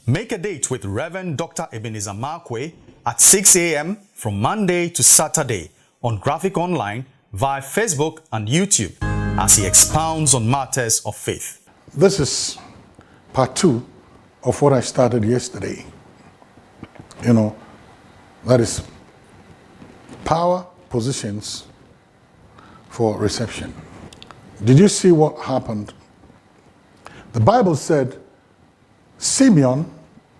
Make a date with Reverend Dr. Ebenezer Markwei at 6 a.m. from Monday to Saturday on Graphic Online, via Facebook and YouTube, as he expounds on matters of faith. This is part 2 of what I started yesterday. That is power positions for reception. Did you see what happened? The Bible said Simeon,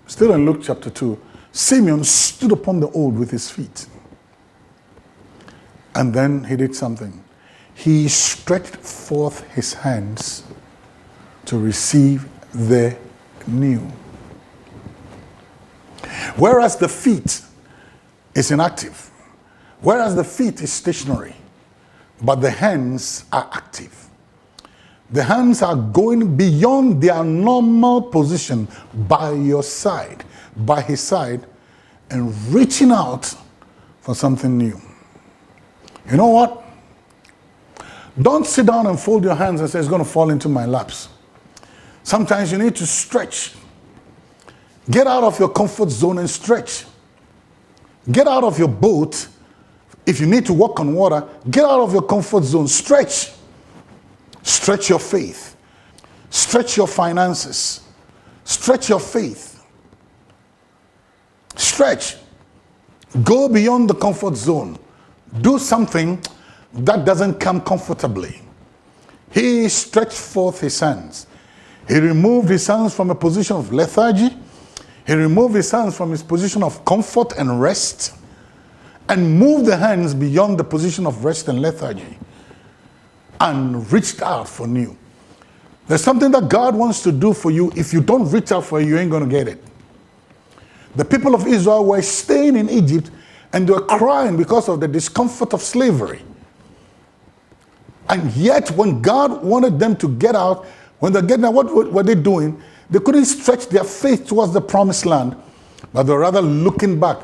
still in Luke chapter 2, Simeon stood upon the old with his feet. And then he did something. He stretched forth his hands to receive the new. Whereas the feet is inactive. Whereas the feet is stationary. But the hands are active. The hands are going beyond their normal position by your side, by his side, and reaching out for something new. You know what? Don't sit down and fold your hands and say, it's going to fall into my laps. Sometimes you need to stretch. Get out of your comfort zone and stretch. Get out of your boat. If you need to walk on water, get out of your comfort zone. Stretch. Stretch your faith. Stretch your finances. Stretch your faith. Stretch. Go beyond the comfort zone. Do something that doesn't come comfortably. He stretched forth his hands. He removed his hands from a position of lethargy. He removed his hands from his position of comfort and rest, and moved the hands beyond the position of rest and lethargy, and reached out for new. There's something that God wants to do for you. If you don't reach out for it, you ain't going to get it. The people of Israel were staying in Egypt and they were crying because of the discomfort of slavery. And yet when God wanted them to get out, when they're getting out, what were they doing? They couldn't stretch their faith towards the promised land, but they were rather looking back.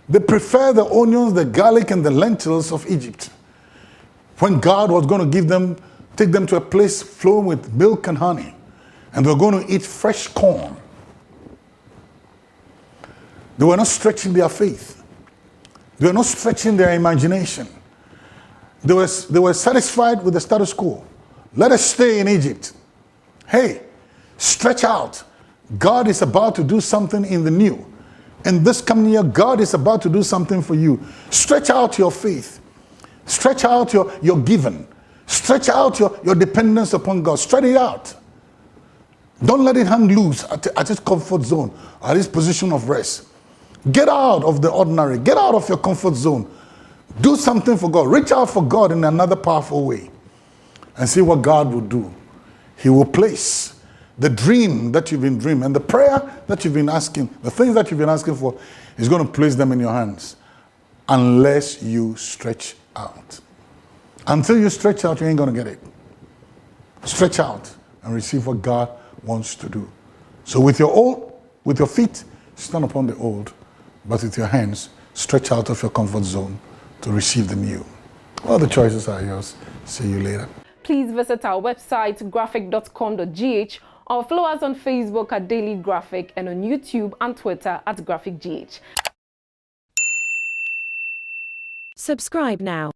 They preferred the onions, the garlic, and the lentils of Egypt, when God was going to take them to a place flowing with milk and honey, and they were going to eat fresh corn. They were not stretching their faith. They were not stretching their imagination. They were satisfied with the status quo. Let us stay in Egypt. Hey, stretch out. God is about to do something in the new. In this coming year, God is about to do something for you. Stretch out your faith. Stretch out your giving. Stretch out your dependence upon God. Stretch it out. Don't let it hang loose at its comfort zone, at its position of rest. Get out of the ordinary. Get out of your comfort zone. Do something for God. Reach out for God in another powerful way. And see what God will do. He will place the dream that you've been dreaming and the prayer that you've been asking, the things that you've been asking for, He's going to place them in your hands. Unless you stretch out. Until you stretch out, you ain't going to get it. Stretch out and receive what God wants to do. So with your feet, stand upon the old, but with your hands, stretch out of your comfort zone to receive the new. All the choices are yours. See you later. Please visit our website, graphic.com.gh, or follow us on Facebook at Daily Graphic and on YouTube and Twitter at GraphicGH. Subscribe now.